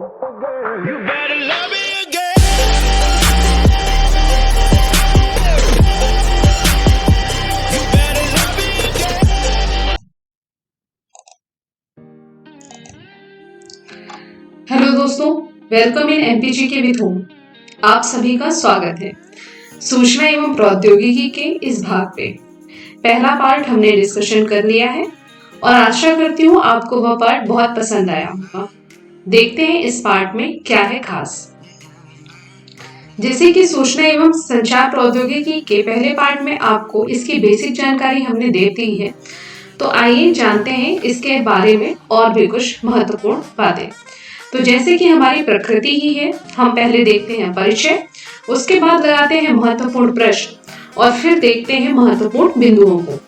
You better love me again. You better love me again. Hello दोस्तों, welcome in MPG के with home. आप सभी का स्वागत है सूचना एवं प्रौद्योगिकी के इस भाग पे। पहला पार्ट हमने डिस्कशन कर लिया है और आशा करती हूँ आपको वह पार्ट बहुत पसंद आया होगा। देखते हैं इस पार्ट में क्या है खास। जैसे कि सूचना एवं संचार प्रौद्योगिकी के पहले पार्ट में आपको इसकी बेसिक जानकारी हमने दे दी है, तो आइए जानते हैं इसके बारे में और भी कुछ महत्वपूर्ण बातें। तो जैसे कि हमारी प्रकृति ही है, हम पहले देखते हैं परिचय, उसके बाद लगाते हैं महत्वपूर्ण प्रश्न और फिर देखते हैं महत्वपूर्ण बिंदुओं को।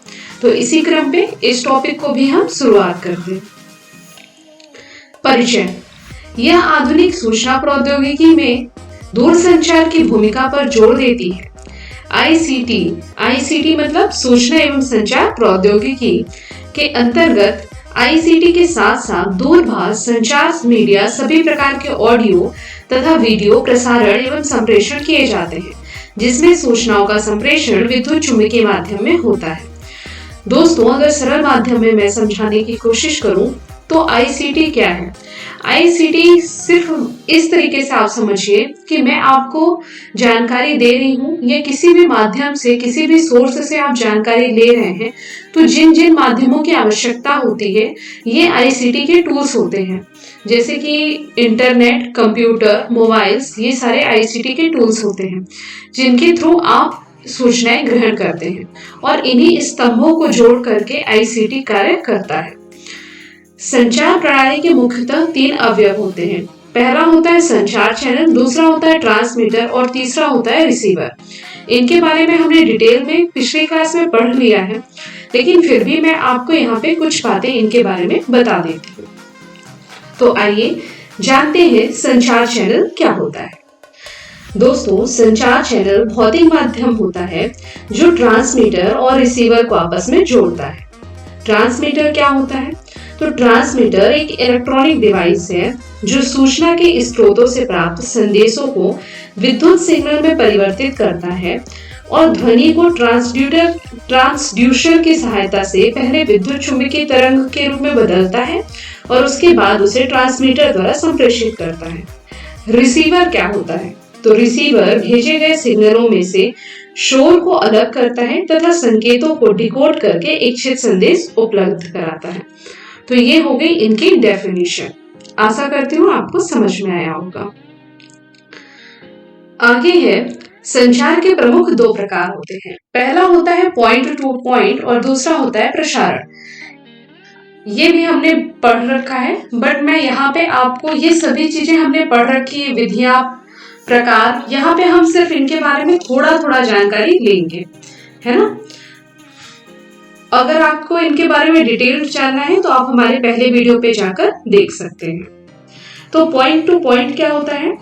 तो इसी क्रम पे इस टॉपिक को भी हम शुरुआत करते हैं। परिचय यह आधुनिक सूचना प्रौद्योगिकी में दूरसंचार की भूमिका पर जोर देती है। आईसीटी मतलब सूचना एवं संचार प्रौद्योगिकी के अंतर्गत आईसीटी के साथ साथ दूरभाष संचार मीडिया सभी प्रकार के ऑडियो तथा वीडियो प्रसारण एवं संप्रेषण किए जाते हैं, जिसमें सूचनाओं का संप्रेषण विद्युत चुम्बकीय माध्यम में होता है। दोस्तों, अगर सरल माध्यम में मैं समझाने की कोशिश करूं तो आईसीटी क्या है। आईसीटी सिर्फ इस तरीके से आप समझिए कि मैं आपको जानकारी दे रही हूँ या किसी भी माध्यम से किसी भी सोर्स से आप जानकारी ले रहे हैं, तो जिन जिन माध्यमों की आवश्यकता होती है ये आईसीटी के टूल्स होते हैं। जैसे कि इंटरनेट, कंप्यूटर, मोबाइल्स, ये सारे आईसीटी के टूल्स होते हैं जिनके थ्रू आप सूचनाएं ग्रहण करते हैं और इन्हीं स्तंभों को जोड़ करके आईसीटी कार्य करता है। संचार प्रणाली के मुख्यतः 3 अवयव होते हैं। पहला होता है संचार चैनल, दूसरा होता है ट्रांसमीटर और तीसरा होता है रिसीवर। इनके बारे में हमने डिटेल में पिछली क्लास में पढ़ लिया है, लेकिन फिर भी मैं आपको यहाँ पे कुछ बातें इनके बारे में बता देती हूँ। तो आइए जानते हैं संचार चैनल क्या होता है। दोस्तों, संचार चैनल भौतिक माध्यम होता है जो ट्रांसमीटर और रिसीवर को आपस में जोड़ता है। ट्रांसमीटर क्या होता है? तो ट्रांसमीटर एक इलेक्ट्रॉनिक डिवाइस है जो सूचना के स्रोतों से प्राप्त संदेशों को विद्युत सिग्नल में परिवर्तित करता है और ध्वनि को ट्रांसड्यूसर की सहायता से पहले विद्युत चुम्बकीय तरंग के रूप में बदलता है और उसके बाद उसे ट्रांसमीटर द्वारा संप्रेषित करता है। रिसीवर क्या होता है? तो रिसीवर भेजे गए सिग्नलों में से शोर को अलग करता है तथा संकेतों को डिकोड करके इच्छित संदेश उपलब्ध कराता है। तो ये हो गई इनकी डेफिनेशन। आशा करती हूँ आपको समझ में आया होगा। आगे है संचार के प्रमुख 2 प्रकार होते हैं। पहला होता है पॉइंट टू पॉइंट और दूसरा होता है प्रसारण। ये भी हमने पढ़ रखा है, बट मैं यहाँ पे आपको ये सभी चीजें हमने पढ़ रखी है, विधियां, प्रकार, यहाँ पे हम सिर्फ इनके बारे में थोड़ा थोड़ा जानकारी लेंगे, है ना। अगर आपको इनके बारे में डिटेल जानना है तो आप हमारे पहले वीडियो पे जाकर देख सकते हैं। तो पॉइंट टू पॉइंट क्या होता है?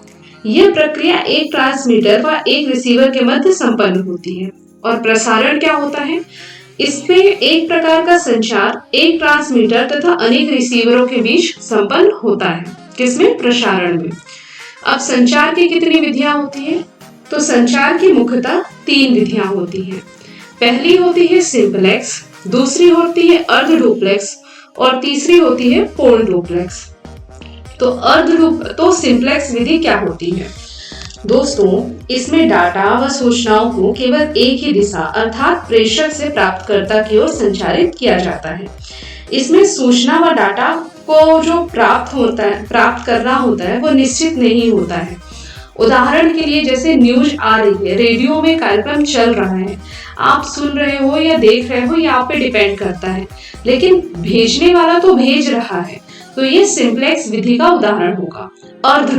यह प्रक्रिया एक ट्रांसमीटर व एक रिसीवर के मध्य संपन्न होती है। और प्रसारण क्या होता है? इसमें एक प्रकार का संचार एक ट्रांसमीटर तथा अनेक रिसीवरों के बीच संपन्न होता है। किसमें? प्रसारण में। अब संचार की कितनी विधियां होती है? तो संचार की मुख्यतः 3 विधियां होती हैं। पहली होती है सिंपलेक्स, दूसरी होती है अर्ध डुप्लेक्स और तीसरी होती है पूर्ण डुप्लेक्स। तो सिंपलेक्स विधि क्या होती है? दोस्तों, इसमें डाटा व सूचनाओं को केवल एक ही दिशा अर्थात प्रेषक से प्राप्तकर्ता की ओर संचारित किया जाता है। इसमें सूचना व डाटा को जो प्राप्त करना होता है वो निश्चित नहीं होता है। उदाहरण के लिए जैसे न्यूज आ रही है, रेडियो में कार्यक्रम चल रहा है, आप सुन रहे हो या देख रहे हो, ये आप पे डिपेंड करता है, लेकिन भेजने वाला तो भेज रहा है। तो ये सिंपलेक्स विधि का उदाहरण होगा। अर्ध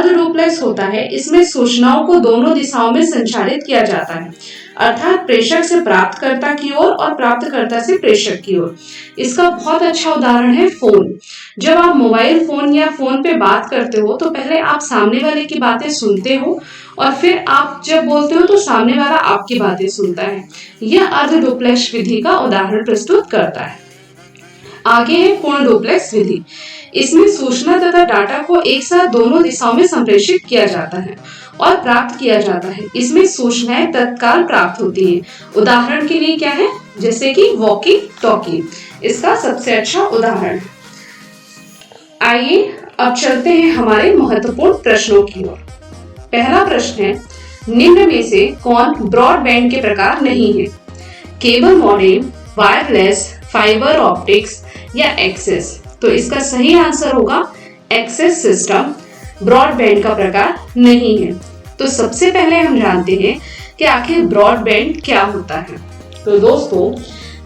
डुप्लेक्स होता है, इसमें सूचनाओं को दोनों दिशाओं में संचारित किया जाता है, अर्थात प्रेषक से प्राप्तकर्ता की ओर और प्राप्तकर्ता से प्रेषक की ओर। इसका बहुत अच्छा उदाहरण है फोन। जब आप मोबाइल फोन या फोन पे बात करते हो तो पहले आप सामने वाले की बातें सुनते हो और फिर आप जब बोलते हो तो सामने वाला आपकी बातें सुनता है। यह अर्ध डुप्लेक्स विधि का उदाहरण प्रस्तुत करता है। आगे है पूर्ण डुप्लेक्स विधि। इसमें सूचना तथा डाटा को एक साथ दोनों दिशाओं में संप्रेषित किया जाता है और प्राप्त किया जाता है। इसमें सूचनाएं तत्काल प्राप्त होती हैं। उदाहरण के लिए क्या है, जैसे कि वॉकी टॉकी इसका सबसे अच्छा उदाहरण है। आइए अब चलते हैं हमारे महत्वपूर्ण प्रश्नों की ओर। पहला प्रश्न है, निम्न में से कौन ब्रॉडबैंड के प्रकार नहीं है? Cable modem, wireless, fibre optics या एक्सेस। तो इसका सही आंसर होगा एक्सेस सिस्टम ब्रॉडबैंड का प्रकार नहीं है। तो सबसे पहले हम जानते हैं कि आखिर ब्रॉडबैंड क्या होता है। तो दोस्तों,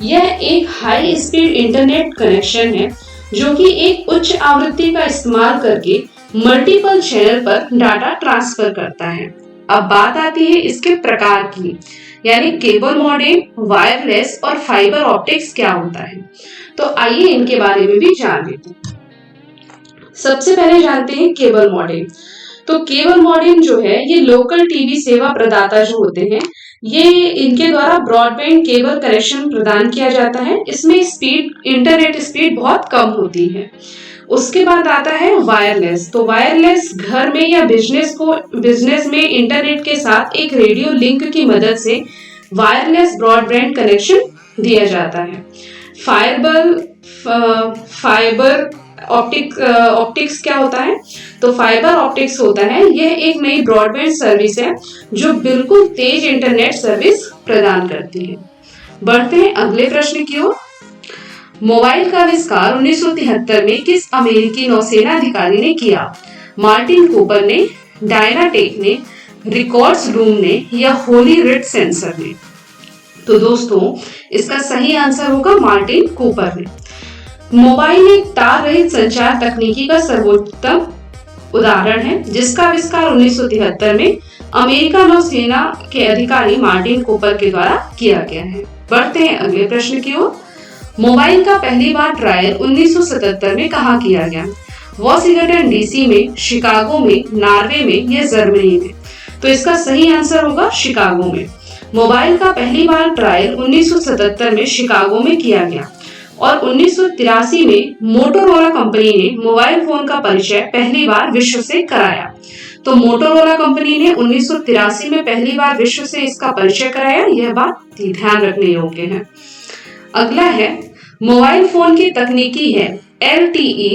यह एक हाई स्पीड इंटरनेट कनेक्शन है जो कि एक उच्च आवृत्ति का इस्तेमाल करके मल्टीपल चैनल पर डाटा ट्रांसफर करता है। अब बात आती है इसके प्रकार की, यानी केबल मॉडेम, वायरलेस और फाइबर ऑप्टिक्स क्या होता है। तो आइए इनके बारे में भी जान लेते हैं। सबसे पहले जानते हैं केबल मॉडेम। तो केबल मॉडेम जो है ये लोकल टीवी सेवा प्रदाता जो होते हैं, ये इनके द्वारा ब्रॉडबैंड केबल कनेक्शन प्रदान किया जाता है। इसमें स्पीड, इंटरनेट स्पीड बहुत कम होती है। उसके बाद आता है वायरलेस। तो वायरलेस घर में या बिजनेस में इंटरनेट के साथ एक रेडियो लिंक की मदद से वायरलेस ब्रॉडबैंड कनेक्शन दिया जाता है। फाइबर ऑप्टिक्स क्या होता है? तो फाइबर ऑप्टिक्स होता है, यह एक नई ब्रॉडबैंड सर्विस है जो बिल्कुल तेज इंटरनेट सर्विस प्रदान करती है। बढ़ते हैं अगले प्रश्न की ओर। मोबाइल का आविष्कार 1973 में किस अमेरिकी नौसेना अधिकारी ने किया? मार्टिन कूपर ने, डायनाटेक ने, रिकॉर्ड्स लूम ने या होली रिट सेंसर ने? तो दोस्तों, इसका सही आंसर होगा मार्टिन कूपर ने। मोबाइल एक तार रहित संचार तकनीकी का सर्वोत्तम उदाहरण है जिसका आविष्कार 1973 में अमेरिका नौसेना के अधिकारी मार्टिन कूपर के द्वारा किया गया है। बढ़ते हैं अगले प्रश्न की ओर। मोबाइल का पहली बार ट्रायल 1977 में कहाँ किया गया? वॉशिंगटन डीसी में, शिकागो में, नॉर्वे में या जर्मनी में? तो इसका सही आंसर होगा शिकागो में। मोबाइल का पहली बार ट्रायल 1977 में शिकागो में किया गया और 1983 में मोटोरोला कंपनी ने मोबाइल फोन का परिचय पहली बार विश्व से कराया। तो मोटोरोला कंपनी ने 1983 में पहली बार विश्व से इसका परिचय कराया, यह बात ध्यान रखने योग्य है। अगला है, मोबाइल फोन की तकनीकी है LTE,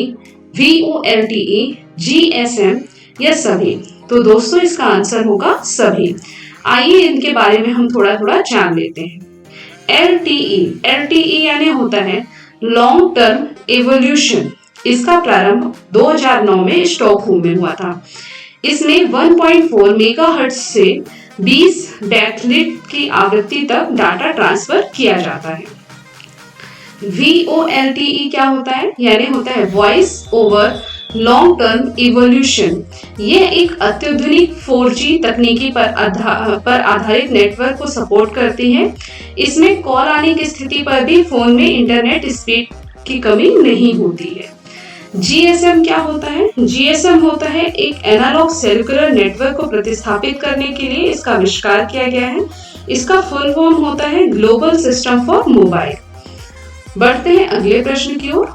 VoLTE, GSM या सभी? तो दोस्तों, इसका आंसर होगा सभी। आइए इनके बारे में हम थोड़ा थोड़ा जान लेते हैं। LTE यानी होता है लॉन्ग टर्म इवोल्यूशन। इसका प्रारंभ 2009 में स्टॉकहोम में हुआ था। इसमें 1.4 मेगाहर्ट्ज से 20 बैटलिट की आवृत्ति तक डाटा ट्रांसफर किया जाता है। VoLTE क्या होता है? यानी होता है voice over long term evolution. यह एक अत्याधुनिक 4G तकनीकी पर आधारित नेटवर्क को सपोर्ट करती है। इसमें कॉल आने की स्थिति पर भी फोन में इंटरनेट स्पीड की कमी नहीं होती है। GSM क्या होता है? GSM होता है एक एनालॉग सेलुलर नेटवर्क को प्रतिस्थापित करने के लिए इसका आविष्कार किया गया है। इसका फुल फॉर्म होता है ग्लोबल सिस्टम फॉर मोबाइल। बढ़ते हैं अगले प्रश्न की ओर।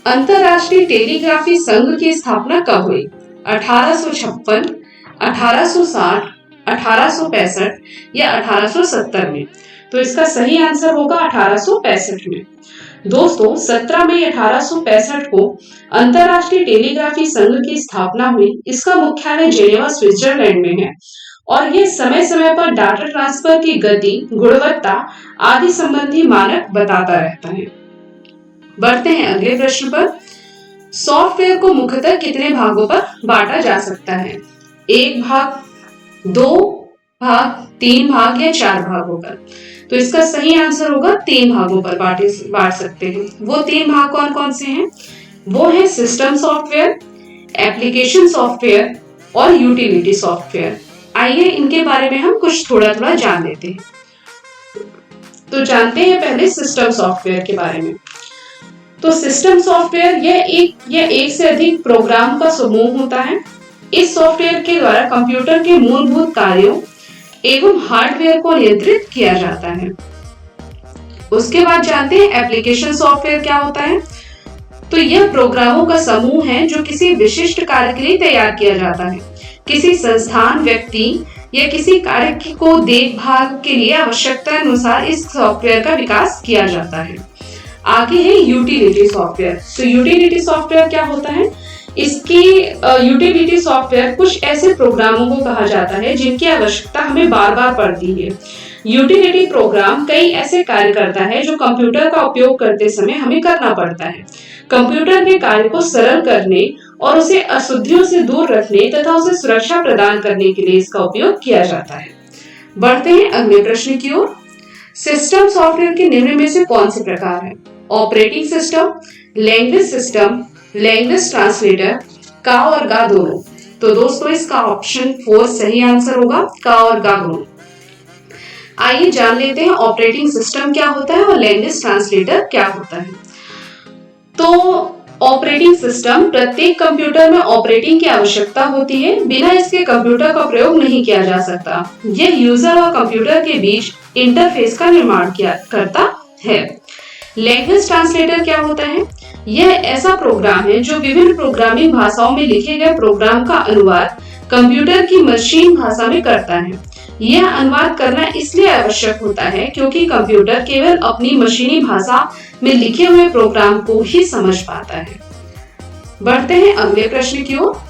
अंतरराष्ट्रीय टेलीग्राफी संघ की स्थापना कब हुई? 1856, 1860, 1865 या 1870 में? तो इसका सही आंसर होगा 1865 में। दोस्तों, 17 मई 1865 को अंतरराष्ट्रीय टेलीग्राफी संघ की स्थापना हुई। इसका मुख्यालय जेनेवा, स्विट्जरलैंड में है और यह समय समय पर डाटा ट्रांसफर की गति, गुणवत्ता आदि संबंधी मानक बताता रहता है। बढ़ते हैं अगले प्रश्न पर। सॉफ्टवेयर को मुख्यतः कितने भागों पर बांटा जा सकता है? 1 भाग, 2 भाग, 3 भाग या 4 भागों पर? तो इसका सही आंसर होगा 3 भागों पर बांट सकते हैं। वो 3 भाग कौन कौन से हैं? वो है सिस्टम सॉफ्टवेयर, एप्लीकेशन सॉफ्टवेयर और यूटिलिटी सॉफ्टवेयर। आइए इनके बारे में हम कुछ थोड़ा थोड़ा जान लेते हैं। तो जानते हैं पहले सिस्टम सॉफ्टवेयर के बारे में। तो सिस्टम सॉफ्टवेयर यह एक से अधिक प्रोग्राम का समूह होता है। इस सॉफ्टवेयर के द्वारा कंप्यूटर के मूलभूत कार्यों एवं हार्डवेयर को नियंत्रित किया जाता है। उसके बाद जानते हैं एप्लीकेशन सॉफ्टवेयर क्या होता है। तो यह प्रोग्रामों का समूह है जो किसी विशिष्ट कार्य के लिए तैयार किया जाता है। किसी संस्थान, व्यक्ति या किसी कार्य को देखभाल के लिए आवश्यकता अनुसार इस सॉफ्टवेयर का विकास किया जाता है। आगे है यूटिलिटी सॉफ्टवेयर। तो यूटिलिटी सॉफ्टवेयर क्या होता है? इसकी यूटिलिटी सॉफ्टवेयर कुछ ऐसे प्रोग्रामों को कहा जाता है जिनकी आवश्यकता हमें बार बार पड़ती है। यूटिलिटी प्रोग्राम कई ऐसे कार्य करता है जो कंप्यूटर का उपयोग करते समय हमें करना पड़ता है। कंप्यूटर के कार्य को सरल करने और उसे अशुद्धियों से दूर रखने तथा उसे सुरक्षा प्रदान करने के लिए इसका उपयोग किया जाता है। बढ़ते हैं अगले प्रश्न की ओर। सिस्टम सॉफ्टवेयर के निम्न में से कौन से प्रकार है? Operating system, language system, language translator, का और गा दोनों। तो दोस्तों इसका ऑप्शन 4 सही आंसर होगा, का और गा दोनों। आइए जान लेते हैं ऑपरेटिंग सिस्टम क्या होता है और लैंग्वेज ट्रांसलेटर क्या होता है। तो ऑपरेटिंग सिस्टम, प्रत्येक कंप्यूटर में ऑपरेटिंग की आवश्यकता होती है। बिना इसके कंप्यूटर का प्रयोग नहीं किया जा सकता। यह यूजर और कंप्यूटर के बीच इंटरफेस का निर्माण करता है। लैंग्वेज ट्रांसलेटर क्या होता है? यह ऐसा प्रोग्राम है जो विभिन्न प्रोग्रामिंग भाषाओं में लिखे गए प्रोग्राम का अनुवाद कंप्यूटर की मशीन भाषा में करता है। यह अनुवाद करना इसलिए आवश्यक होता है क्योंकि कंप्यूटर केवल अपनी मशीनी भाषा में लिखे हुए प्रोग्राम को ही समझ पाता है। बढ़ते हैं अगले प्रश्न की ओर।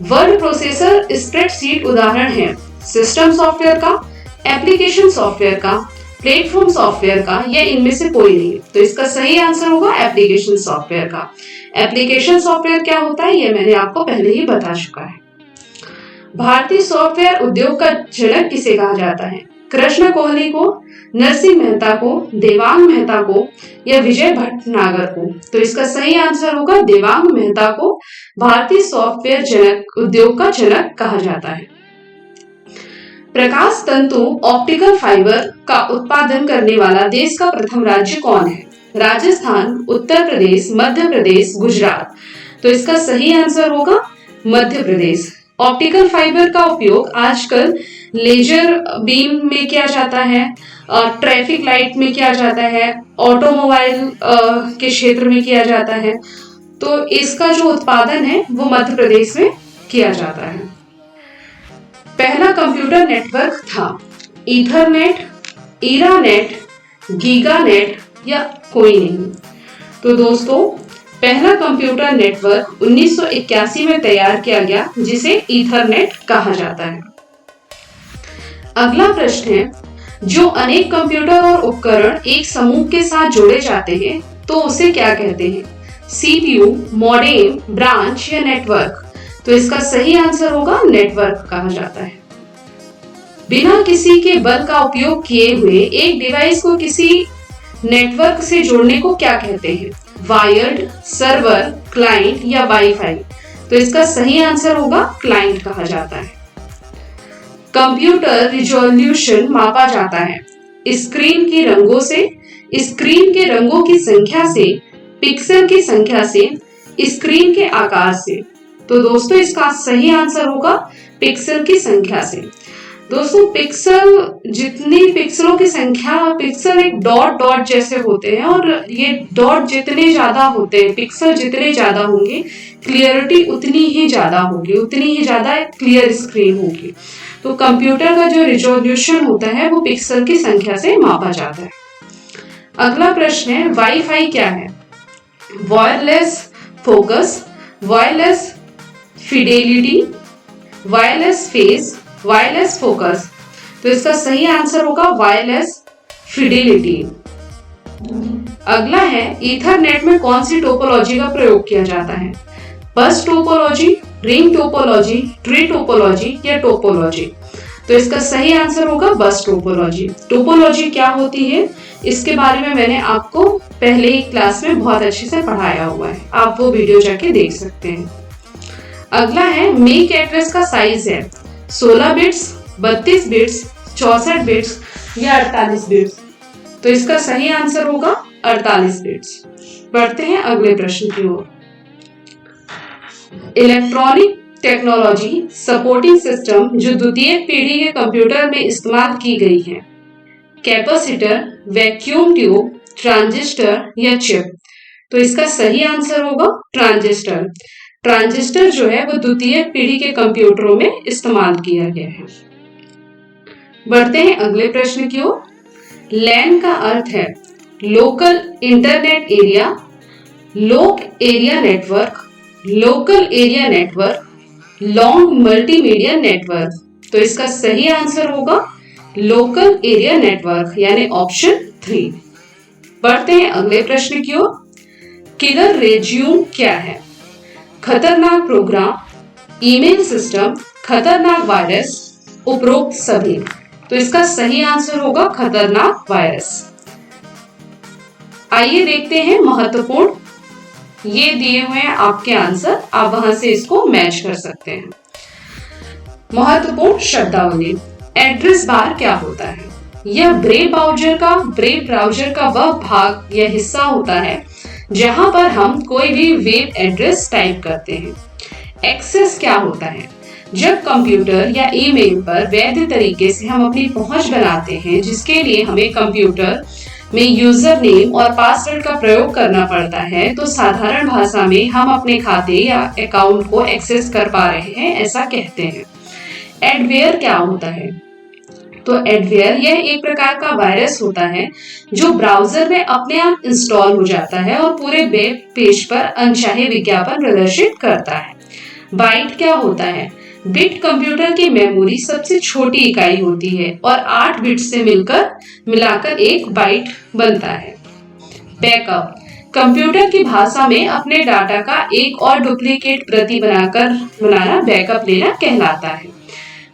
वर्ड प्रोसेसर स्प्रेडशीट उदाहरण है सिस्टम सॉफ्टवेयर का, एप्लीकेशन सॉफ्टवेयर का, प्लेटफॉर्म सॉफ्टवेयर का या इनमें से कोई नहीं। तो इसका सही आंसर होगा एप्लीकेशन सॉफ्टवेयर का। एप्लीकेशन सॉफ्टवेयर क्या होता है यह मैंने आपको पहले ही बता चुका है। भारतीय सॉफ्टवेयर उद्योग का जनक किसे कहा जाता है? कृष्ण कोहली को, नरसिंह मेहता को, देवांग मेहता को या विजय भटनागर को। तो इसका सही आंसर होगा देवांग मेहता को भारतीय सॉफ्टवेयर जनक उद्योग का जनक कहा जाता है। प्रकाश तंतु ऑप्टिकल फाइबर का उत्पादन करने वाला देश का प्रथम राज्य कौन है? राजस्थान, उत्तर प्रदेश, मध्य प्रदेश, गुजरात। तो इसका सही आंसर होगा मध्य प्रदेश। ऑप्टिकल फाइबर का उपयोग आजकल लेजर बीम में किया जाता है, ट्रैफिक लाइट में किया जाता है, ऑटोमोबाइल के क्षेत्र में किया जाता है। तो इसका जो उत्पादन है वो मध्य प्रदेश में किया जाता है। पहला कंप्यूटर नेटवर्क था ईथरनेट, ईरानेट, गीगानेट या कोई नहीं। तो दोस्तों पहला कंप्यूटर नेटवर्क 1981 में तैयार किया गया जिसे ईथरनेट कहा जाता है। अगला प्रश्न है जो अनेक कंप्यूटर और उपकरण एक समूह के साथ जोड़े जाते हैं तो उसे क्या कहते हैं? सीपीयू, मॉडेम, ब्रांच या नेटवर्क। तो इसका सही आंसर होगा नेटवर्क कहा जाता है। बिना किसी के बल का उपयोग किए हुए एक डिवाइस को किसी नेटवर्क से जोड़ने को क्या कहते हैं? वायर्ड, सर्वर, क्लाइंट या वाईफाई। तो इसका सही आंसर होगा क्लाइंट कहा जाता है। कंप्यूटर रिजोल्यूशन मापा जाता है स्क्रीन के रंगों से, स्क्रीन के रंगों की संख्या से, पिक्सल की संख्या से, स्क्रीन के आकार से। तो दोस्तों इसका सही आंसर होगा पिक्सल की संख्या से। दोस्तों पिक्सल, जितनी पिक्सलों की संख्या, पिक्सल एक डॉट डॉट जैसे होते हैं और ये डॉट जितने ज्यादा होते हैं, पिक्सल जितने ज्यादा होंगे क्लियरिटी उतनी ही ज्यादा होगी, उतनी ही ज्यादा क्लियर स्क्रीन होगी। तो कंप्यूटर का जो रिजोल्यूशन होता है वो पिक्सल की संख्या से मापा जाता है। अगला प्रश्न है वाईफाई क्या है? Wireless focus, wireless Fidelity, wireless phase, wireless focus. तो इसका सही आंसर होगा वायरलेस फिडेलिटी। अगला है ईथरनेट में कौन सी टोपोलॉजी का प्रयोग किया जाता है? बस topology, ring topology, tree topology या टोपोलॉजी। तो इसका सही आंसर होगा बस टोपोलॉजी। टोपोलॉजी क्या होती है इसके बारे में मैंने आपको पहले ही क्लास में बहुत अच्छे से पढ़ाया हुआ है, आप वो वीडियो जाके देख सकते हैं। अगला है मेक एड्रेस का साइज है 16 बिट्स, 32 बिट्स, 64 बिट्स या 48 बिट्स। तो इसका सही आंसर होगा 48 बिट्स। बढ़ते हैं अगले प्रश्न की ओर। इलेक्ट्रॉनिक टेक्नोलॉजी सपोर्टिंग सिस्टम जो द्वितीय पीढ़ी के कंप्यूटर में इस्तेमाल की गई है, कैपेसिटर, वैक्यूम ट्यूब, ट्रांजिस्टर या चिप। तो इसका सही आंसर होगा ट्रांजिस्टर। ट्रांजिस्टर जो है वो द्वितीय पीढ़ी के कंप्यूटरों में इस्तेमाल किया गया है। बढ़ते हैं अगले प्रश्न की ओर। लैन का अर्थ है लोकल इंटरनेट एरिया, लोक area network, local area network, long multimedia network. तो इसका सही आंसर होगा लोकल एरिया नेटवर्क यानी ऑप्शन 3। बढ़ते हैं अगले प्रश्न की ओर। किलर रेज्यूम क्या है? खतरनाक प्रोग्राम, ईमेल सिस्टम, खतरनाक वायरस, उपरोक्त सभी। तो इसका सही आंसर होगा खतरनाक वायरस। आइए देखते हैं महत्वपूर्ण, ये दिए हुए हैं आपके आंसर, आप वहां से इसको मैच कर सकते हैं। महत्वपूर्ण शब्दावली। एड्रेस बार क्या होता है? यह ब्रेव ब्राउजर का वह भाग या हिस्सा होता है जहां पर हम कोई भी वेब एड्रेस टाइप करते हैं। एक्सेस क्या होता है? जब कंप्यूटर या ईमेल पर वैध तरीके से हम अपनी पहुंच बनाते हैं, जिसके लिए हमें कंप्यूटर में यूजर नेम और पासवर्ड का प्रयोग करना पड़ता है, तो साधारण भाषा में हम अपने खाते या अकाउंट को एक्सेस कर पा रहे हैं, ऐसा कहते हैं। एडवेयर क्या होता है? तो एडवेयर यह एक प्रकार का वायरस होता है जो ब्राउजर में अपने आप इंस्टॉल हो जाता है और पूरे वेब पेज पर अनचाहे विज्ञापन प्रदर्शित करता है। बाइट क्या होता है? बिट कंप्यूटर की मेमोरी सबसे छोटी इकाई होती है और 8 बिट से मिलाकर एक बाइट बनता है। बैकअप कंप्यूटर की भाषा में अपने डाटा का एक और डुप्लीकेट प्रति बनाना बैकअप लेना कहलाता है।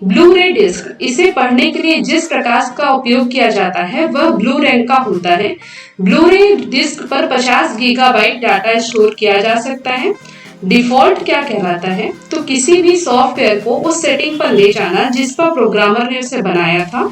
ब्लू रे डिस्क, इसे पढ़ने के लिए जिस प्रकाश का उपयोग किया जाता है वह ब्लू रंग का होता है। ब्लू रे डिस्क पर 50 गीगाबाइट डाटा स्टोर किया जा सकता है। डिफॉल्ट क्या कहलाता है? तो किसी भी सॉफ्टवेयर को उस सेटिंग पर ले जाना जिस पर प्रोग्रामर ने उसे बनाया था,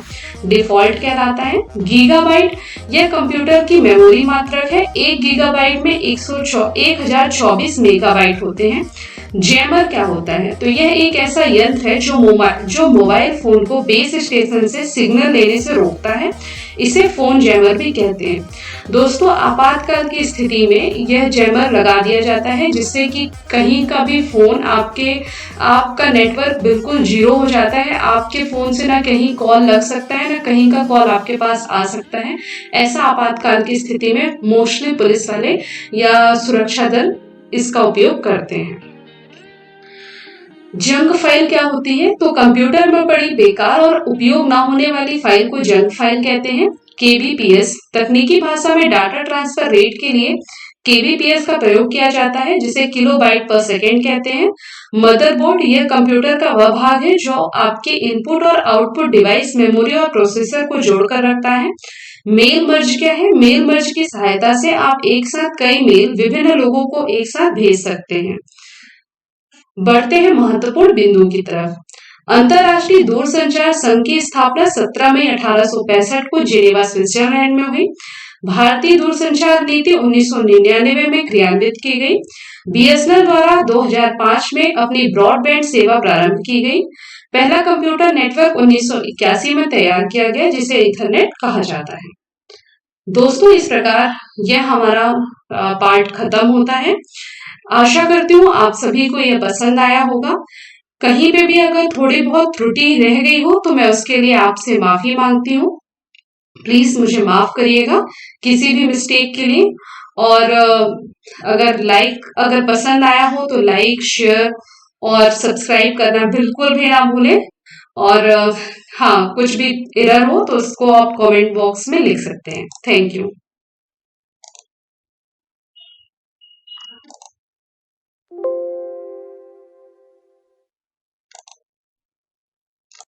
डिफॉल्ट कहलाता है। गीगाबाइट यह कंप्यूटर की मेमोरी मात्रक है। 1 गीगाबाइट में 1024 मेगाबाइट होते हैं। जैमर क्या होता है? तो यह एक ऐसा यंत्र है जो मोबाइल फोन को बेस स्टेशन से सिग्नल लेने से रोकता है। इसे फोन जैमर भी कहते हैं। दोस्तों, आपातकाल की स्थिति में यह जैमर लगा दिया जाता है जिससे कि कहीं का भी फोन आपका नेटवर्क बिल्कुल जीरो हो जाता है। आपके फोन से ना कहीं कॉल लग सकता है, ना कहीं का कॉल आपके पास आ सकता है। ऐसा आपातकाल की स्थिति में मोस्टली पुलिस वाले या सुरक्षा दल इसका उपयोग करते हैं। जंक फाइल क्या होती है? तो कंप्यूटर में पड़ी बेकार और उपयोग ना होने वाली फाइल को जंक फाइल कहते हैं। केबीपीएस तकनीकी भाषा में डाटा ट्रांसफर रेट के लिए केबीपीएस का प्रयोग किया जाता है, जिसे किलोबाइट पर सेकेंड कहते हैं। मदरबोर्ड यह कंप्यूटर का वह भाग है जो आपके इनपुट और आउटपुट डिवाइस, मेमोरी और प्रोसेसर को जोड़कर रखता है। मेल मर्ज क्या है? मेल मर्ज की सहायता से आप एक साथ कई मेल विभिन्न लोगों को एक साथ भेज सकते हैं। बढ़ते हैं महत्वपूर्ण बिंदु की तरफ। अंतरराष्ट्रीय दूरसंचार संघ की स्थापना 17 मई 1865 को जेनेवा, स्विट्जरलैंड में हुई। भारतीय दूरसंचार नीति 1999 में क्रियान्वित की गई। बीएसएनएल द्वारा 2005 में अपनी ब्रॉडबैंड सेवा प्रारंभ की गई। पहला कंप्यूटर नेटवर्क 1981 में तैयार किया गया, जिसे ईथरनेट कहा जाता है। दोस्तों, इस प्रकार यह हमारा पार्ट खत्म होता है। आशा करती हूँ आप सभी को यह पसंद आया होगा। कहीं पे भी अगर थोड़ी बहुत त्रुटि रह गई हो तो मैं उसके लिए आपसे माफी मांगती हूँ। प्लीज मुझे माफ करिएगा किसी भी मिस्टेक के लिए। और अगर पसंद आया हो तो लाइक, शेयर और सब्सक्राइब करना बिल्कुल भी ना भूलें। और हाँ, कुछ भी एरर हो तो उसको आप कमेंट बॉक्स में लिख सकते हैं। Thank you.